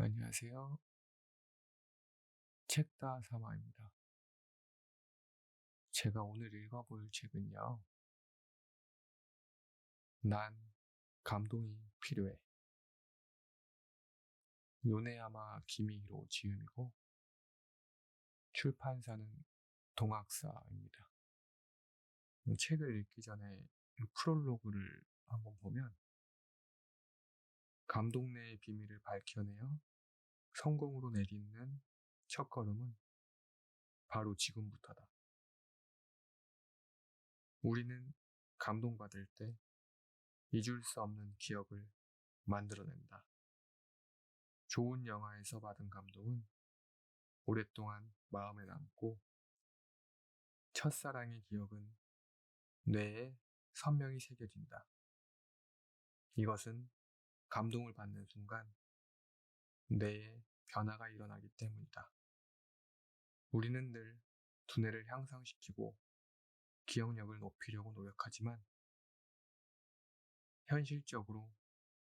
안녕하세요. 책다 사마입니다. 제가 오늘 읽어볼 책은요. 난 감동이 필요해. 요네야마 기미히로 지음이고 출판사는 동학사입니다. 이 책을 읽기 전에 프롤로그를 한번 보면 감동내의 비밀을 밝혀내어 성공으로 내딛는 첫걸음은 바로 지금부터다. 우리는 감동받을 때 잊을 수 없는 기억을 만들어낸다. 좋은 영화에서 받은 감동은 오랫동안 마음에 남고 첫사랑의 기억은 뇌에 선명히 새겨진다. 이것은 감동을 받는 순간 뇌에 변화가 일어나기 때문이다. 우리는 늘 두뇌를 향상시키고 기억력을 높이려고 노력하지만 현실적으로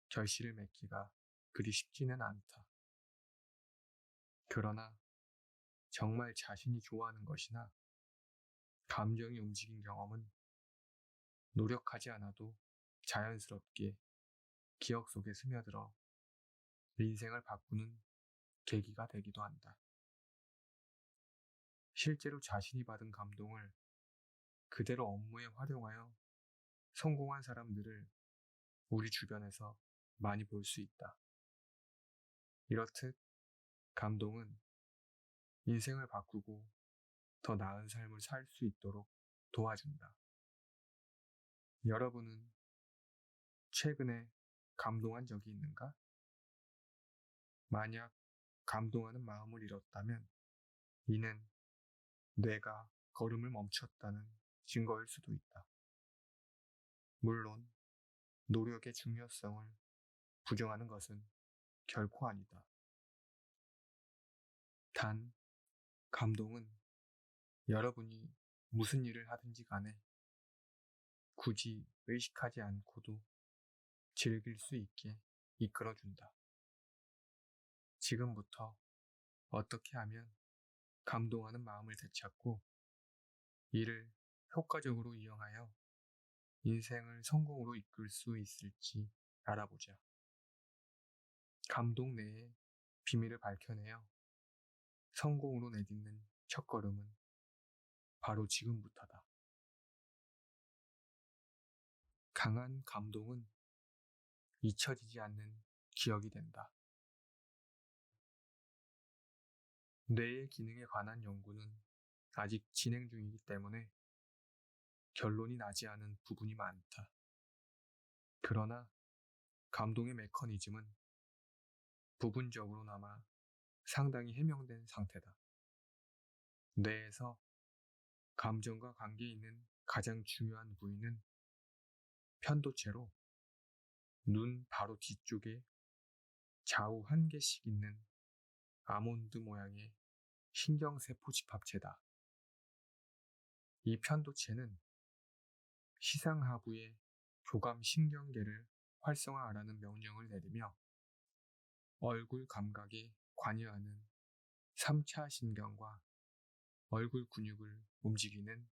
결실을 맺기가 그리 쉽지는 않다. 그러나 정말 자신이 좋아하는 것이나 감정이 움직인 경험은 노력하지 않아도 자연스럽게 기억 속에 스며들어 인생을 바꾸는 계기가 되기도 한다. 실제로 자신이 받은 감동을 그대로 업무에 활용하여 성공한 사람들을 우리 주변에서 많이 볼 수 있다. 이렇듯 감동은 인생을 바꾸고 더 나은 삶을 살 수 있도록 도와준다. 여러분은 최근에 감동한 적이 있는가? 만약 감동하는 마음을 잃었다면 이는 뇌가 걸음을 멈췄다는 증거일 수도 있다. 물론 노력의 중요성을 부정하는 것은 결코 아니다. 단, 감동은 여러분이 무슨 일을 하든지 간에 굳이 의식하지 않고도 즐길 수 있게 이끌어준다. 지금부터 어떻게 하면 감동하는 마음을 되찾고 이를 효과적으로 이용하여 인생을 성공으로 이끌 수 있을지 알아보자. 감동 내의 비밀을 밝혀내어 성공으로 내딛는 첫걸음은 바로 지금부터다. 강한 감동은 잊혀지지 않는 기억이 된다. 뇌의 기능에 관한 연구는 아직 진행 중이기 때문에 결론이 나지 않은 부분이 많다. 그러나 감동의 메커니즘은 부분적으로나마 상당히 해명된 상태다. 뇌에서 감정과 관계 있는 가장 중요한 부위는 편도체로 눈 바로 뒤쪽에 좌우 한 개씩 있는 아몬드 모양의 신경세포 집합체다. 이 편도체는 시상하부의 교감신경계를 활성화하라는 명령을 내리며 얼굴 감각에 관여하는 3차 신경과 얼굴 근육을 움직이는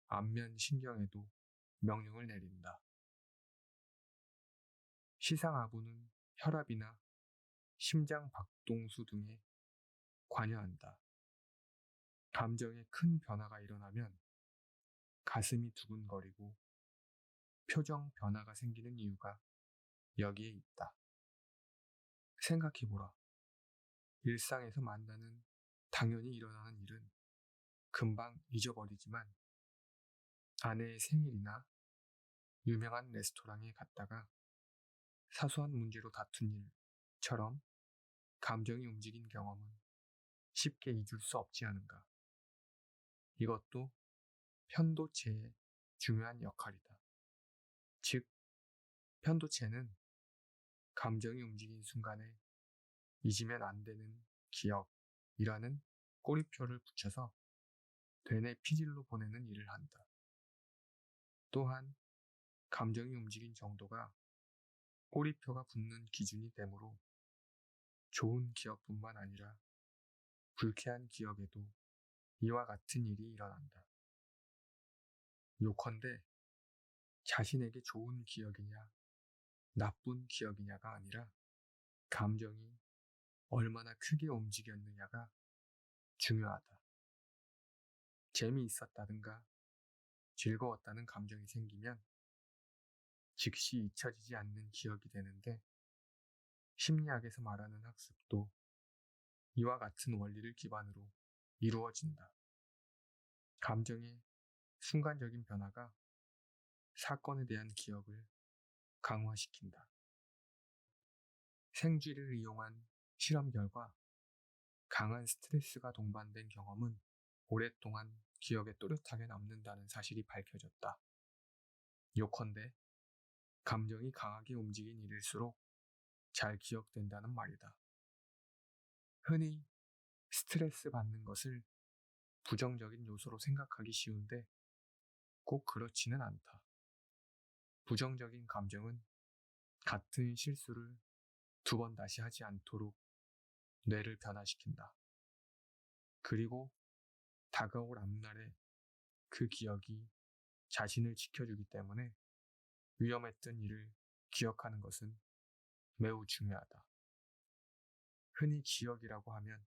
안면신경에도 명령을 내린다. 시상하부는 혈압이나 심장 박동수 등에 관여한다. 감정에 큰 변화가 일어나면 가슴이 두근거리고 표정 변화가 생기는 이유가 여기에 있다. 생각해보라. 일상에서 만나는 당연히 일어나는 일은 금방 잊어버리지만 아내의 생일이나 유명한 레스토랑에 갔다가 사소한 문제로 다툰 일처럼 감정이 움직인 경험은 쉽게 잊을 수 없지 않은가. 이것도 편도체의 중요한 역할이다. 즉, 편도체는 감정이 움직인 순간에 잊으면 안 되는 기억이라는 꼬리표를 붙여서 되뇌 피질로 보내는 일을 한다. 또한 감정이 움직인 정도가 꼬리표가 붙는 기준이 되므로 좋은 기억뿐만 아니라 불쾌한 기억에도 이와 같은 일이 일어난다. 요컨대 자신에게 좋은 기억이냐, 나쁜 기억이냐가 아니라 감정이 얼마나 크게 움직였느냐가 중요하다. 재미있었다든가 즐거웠다는 감정이 생기면 즉시 잊혀지지 않는 기억이 되는데, 심리학에서 말하는 학습도 이와 같은 원리를 기반으로 이루어진다. 감정의 순간적인 변화가 사건에 대한 기억을 강화시킨다. 생쥐를 이용한 실험 결과 강한 스트레스가 동반된 경험은 오랫동안 기억에 또렷하게 남는다는 사실이 밝혀졌다. 요컨대 감정이 강하게 움직인 일일수록 잘 기억된다는 말이다. 흔히 스트레스 받는 것을 부정적인 요소로 생각하기 쉬운데 꼭 그렇지는 않다. 부정적인 감정은 같은 실수를 두 번 다시 하지 않도록 뇌를 변화시킨다. 그리고 다가올 앞날에 그 기억이 자신을 지켜주기 때문에 위험했던 일을 기억하는 것은 매우 중요하다. 흔히 기억이라고 하면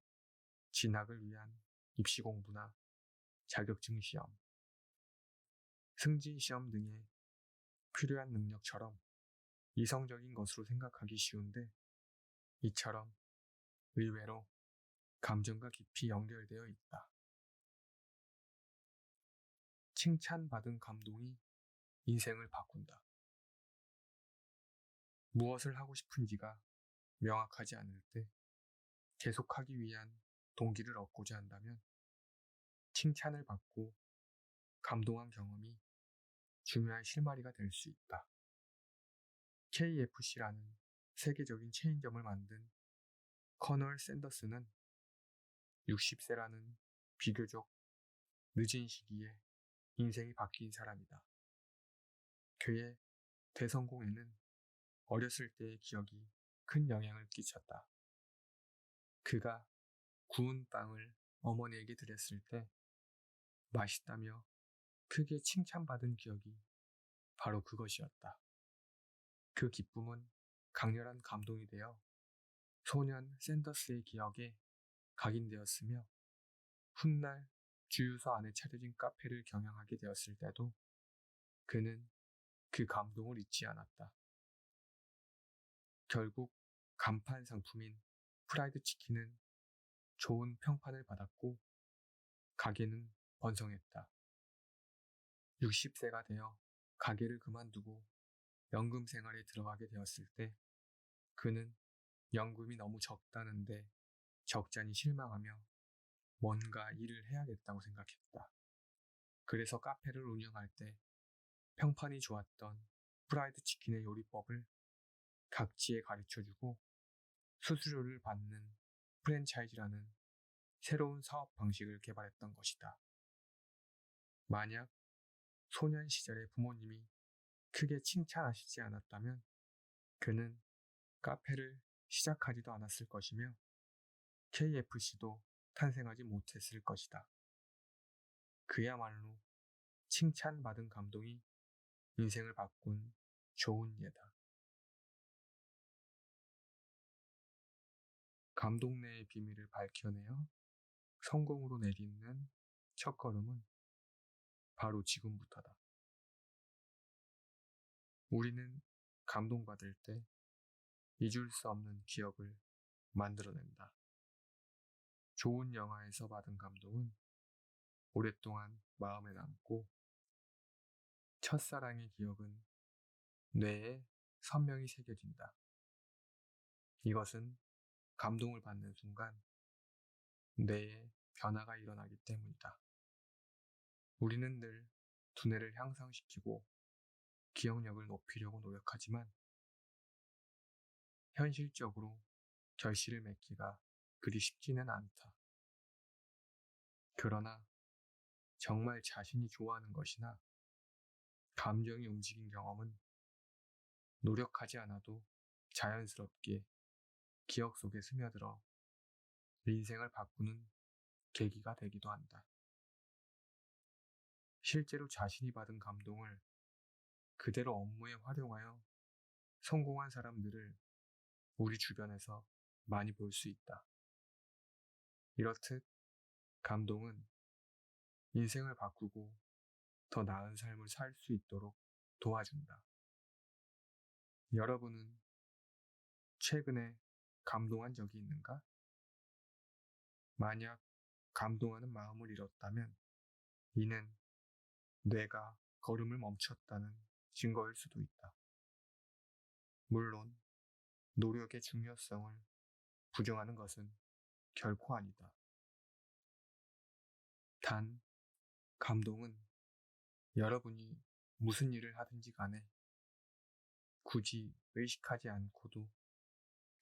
진학을 위한 입시 공부나 자격증 시험, 승진 시험 등에 필요한 능력처럼 이성적인 것으로 생각하기 쉬운데, 이처럼 의외로 감정과 깊이 연결되어 있다. 칭찬받은 감동이 인생을 바꾼다. 무엇을 하고 싶은지가 명확하지 않을 때 계속하기 위한 동기를 얻고자 한다면 칭찬을 받고 감동한 경험이 중요한 실마리가 될 수 있다. KFC라는 세계적인 체인점을 만든 커널 샌더스는 60세라는 비교적 늦은 시기에 인생이 바뀐 사람이다. 그의 대성공에는 어렸을 때의 기억이 큰 영향을 끼쳤다. 그가 구운 빵을 어머니에게 드렸을 때 맛있다며 크게 칭찬받은 기억이 바로 그것이었다. 그 기쁨은 강렬한 감동이 되어 소년 샌더스의 기억에 각인되었으며, 훗날 주유소 안에 차려진 카페를 경영하게 되었을 때도 그는 그 감동을 잊지 않았다. 결국 간판 상품인 프라이드 치킨은 좋은 평판을 받았고 가게는 번성했다. 60세가 되어 가게를 그만두고 연금 생활에 들어가게 되었을 때 그는 연금이 너무 적다는데 적잖이 실망하며 뭔가 일을 해야겠다고 생각했다. 그래서 카페를 운영할 때 평판이 좋았던 프라이드 치킨의 요리법을 각지에 가르쳐주고 수수료를 받는 프랜차이즈라는 새로운 사업 방식을 개발했던 것이다. 만약 소년 시절에 부모님이 크게 칭찬하시지 않았다면 그는 카페를 시작하지도 않았을 것이며 KFC도 탄생하지 못했을 것이다. 그야말로 칭찬받은 감동이 인생을 바꾼 좋은 예다. 감동내의 비밀을 밝혀내어 성공으로 내딛는 첫걸음은 바로 지금부터다. 우리는 감동받을 때 잊을 수 없는 기억을 만들어낸다. 좋은 영화에서 받은 감동은 오랫동안 마음에 남고, 첫사랑의 기억은 뇌에 선명히 새겨진다. 이것은 감동을 받는 순간 뇌에 변화가 일어나기 때문이다. 우리는 늘 두뇌를 향상시키고 기억력을 높이려고 노력하지만 현실적으로 결실을 맺기가 그리 쉽지는 않다. 그러나 정말 자신이 좋아하는 것이나 감정이 움직인 경험은 노력하지 않아도 자연스럽게 기억 속에 스며들어 인생을 바꾸는 계기가 되기도 한다. 실제로 자신이 받은 감동을 그대로 업무에 활용하여 성공한 사람들을 우리 주변에서 많이 볼 수 있다. 이렇듯 감동은 인생을 바꾸고 더 나은 삶을 살 수 있도록 도와준다. 여러분은 최근에 감동한 적이 있는가? 만약 감동하는 마음을 잃었다면 이는 뇌가 걸음을 멈췄다는 증거일 수도 있다. 물론 노력의 중요성을 부정하는 것은 결코 아니다. 단, 감동은 여러분이 무슨 일을 하든지 간에 굳이 의식하지 않고도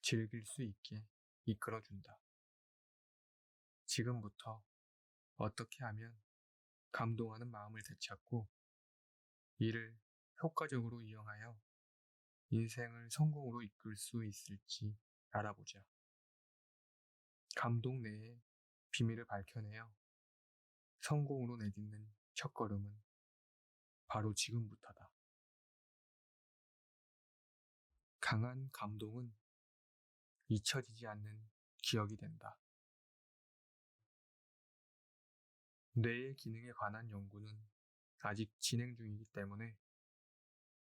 즐길 수 있게 이끌어준다. 지금부터 어떻게 하면 감동하는 마음을 되찾고 이를 효과적으로 이용하여 인생을 성공으로 이끌 수 있을지 알아보자. 감동 내의 비밀을 밝혀내어 성공으로 내딛는 첫걸음은 바로 지금부터다. 강한 감동은 잊혀지지 않는 기억이 된다. 뇌의 기능에 관한 연구는 아직 진행 중이기 때문에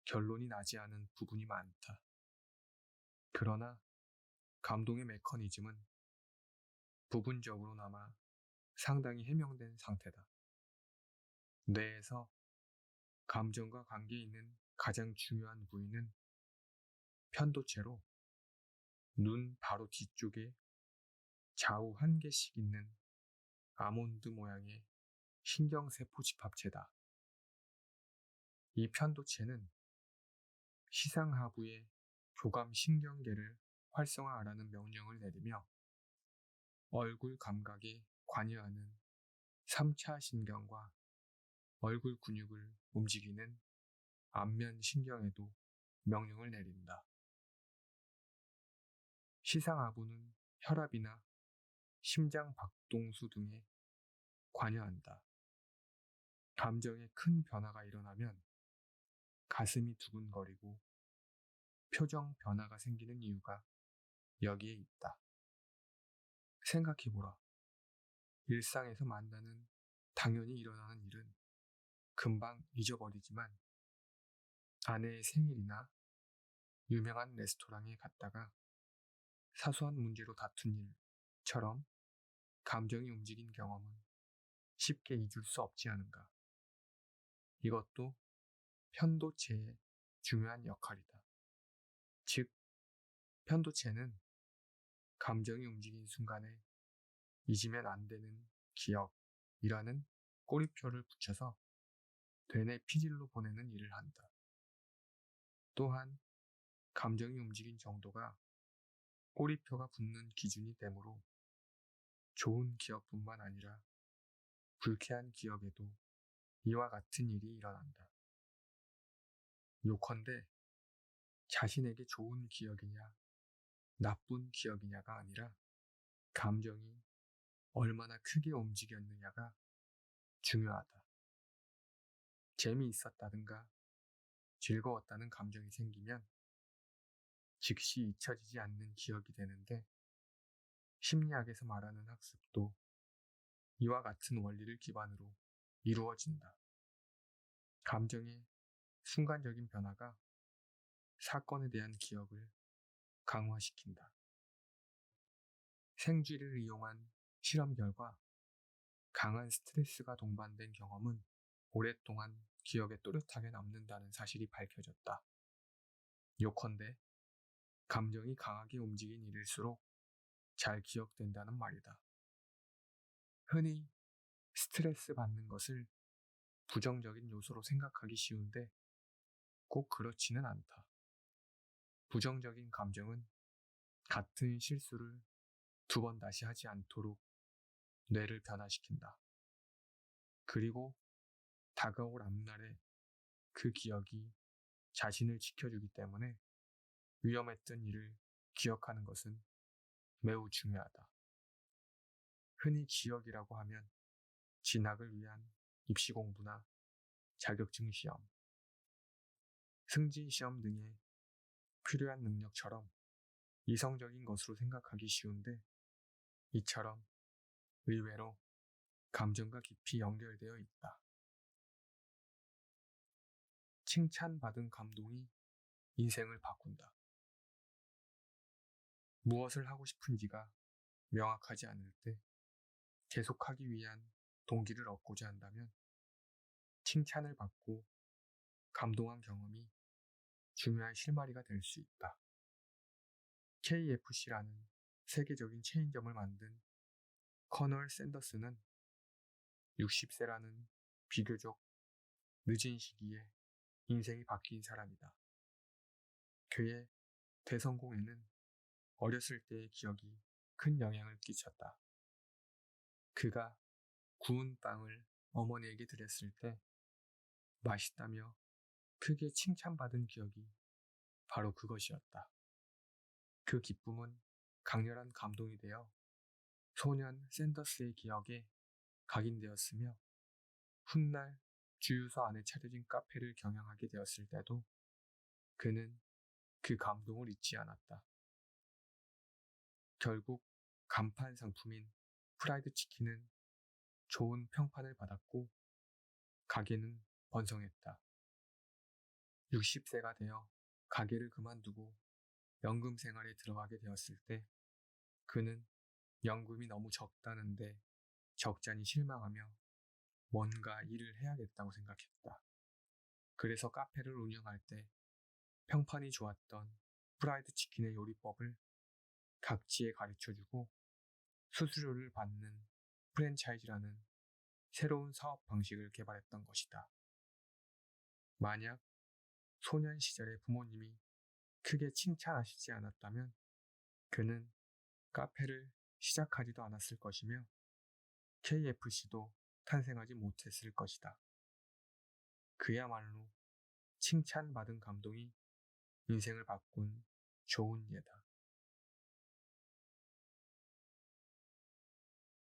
결론이 나지 않은 부분이 많다. 그러나 감동의 메커니즘은 부분적으로나마 상당히 해명된 상태다. 뇌에서 감정과 관계 있는 가장 중요한 부위는 편도체로 눈 바로 뒤쪽에 좌우 한 개씩 있는 아몬드 모양의 신경세포 집합체다. 이 편도체는 시상하부의 교감신경계를 활성화하라는 명령을 내리며 얼굴 감각에 관여하는 3차 신경과 얼굴 근육을 움직이는 안면신경에도 명령을 내린다. 시상하부는 혈압이나 심장 박동수 등에 관여한다. 감정에 큰 변화가 일어나면 가슴이 두근거리고 표정 변화가 생기는 이유가 여기에 있다. 생각해보라. 일상에서 만나는 당연히 일어나는 일은 금방 잊어버리지만 아내의 생일이나 유명한 레스토랑에 갔다가 사소한 문제로 다툰 일처럼 감정이 움직인 경험은 쉽게 잊을 수 없지 않은가. 이것도 편도체의 중요한 역할이다. 즉, 편도체는 감정이 움직인 순간에 잊으면 안 되는 기억이라는 꼬리표를 붙여서 되뇌 피질로 보내는 일을 한다. 또한 감정이 움직인 정도가 꼬리표가 붙는 기준이 되므로 좋은 기억뿐만 아니라 불쾌한 기억에도 이와 같은 일이 일어난다. 요컨대 자신에게 좋은 기억이냐 나쁜 기억이냐가 아니라 감정이 얼마나 크게 움직였느냐가 중요하다. 재미있었다든가 즐거웠다는 감정이 생기면 즉시 잊혀지지 않는 기억이 되는데 심리학에서 말하는 학습도 이와 같은 원리를 기반으로 이루어진다. 감정의 순간적인 변화가 사건에 대한 기억을 강화시킨다. 생쥐를 이용한 실험 결과 강한 스트레스가 동반된 경험은 오랫동안 기억에 또렷하게 남는다는 사실이 밝혀졌다. 요컨대 감정이 강하게 움직인 일일수록 잘 기억된다는 말이다. 흔히 스트레스 받는 것을 부정적인 요소로 생각하기 쉬운데 꼭 그렇지는 않다. 부정적인 감정은 같은 실수를 2번 다시 하지 않도록 뇌를 변화시킨다. 그리고 다가올 앞날에 그 기억이 자신을 지켜주기 때문에 위험했던 일을 기억하는 것은 매우 중요하다. 흔히 기억이라고 하면 진학을 위한 입시 공부나 자격증 시험, 승진 시험 등의 필요한 능력처럼 이성적인 것으로 생각하기 쉬운데, 이처럼 의외로 감정과 깊이 연결되어 있다. 칭찬받은 감동이 인생을 바꾼다. 무엇을 하고 싶은지가 명확하지 않을 때 계속하기 위한 동기를 얻고자 한다면 칭찬을 받고 감동한 경험이 중요한 실마리가 될 수 있다. KFC라는 세계적인 체인점을 만든 커널 샌더스는 60세라는 비교적 늦은 시기에 인생이 바뀐 사람이다. 그의 대성공에는 어렸을 때의 기억이 큰 영향을 끼쳤다. 그가 구운 빵을 어머니에게 드렸을 때 맛있다며 크게 칭찬받은 기억이 바로 그것이었다. 그 기쁨은 강렬한 감동이 되어 소년 샌더스의 기억에 각인되었으며, 훗날 주유소 안에 차려진 카페를 경영하게 되었을 때도 그는 그 감동을 잊지 않았다. 결국 간판 상품인 프라이드 치킨은 좋은 평판을 받았고 가게는 번성했다. 60세가 되어 가게를 그만두고 연금 생활에 들어가게 되었을 때 그는 연금이 너무 적다는데 적잖이 실망하며 뭔가 일을 해야겠다고 생각했다. 그래서 카페를 운영할 때 평판이 좋았던 프라이드 치킨의 요리법을 각지에 가르쳐주고 수수료를 받는 프랜차이즈라는 새로운 사업 방식을 개발했던 것이다. 만약 소년 시절에 부모님이 크게 칭찬하시지 않았다면 그는 카페를 시작하지도 않았을 것이며 KFC도 탄생하지 못했을 것이다. 그야말로 칭찬받은 감동이 인생을 바꾼 좋은 예다.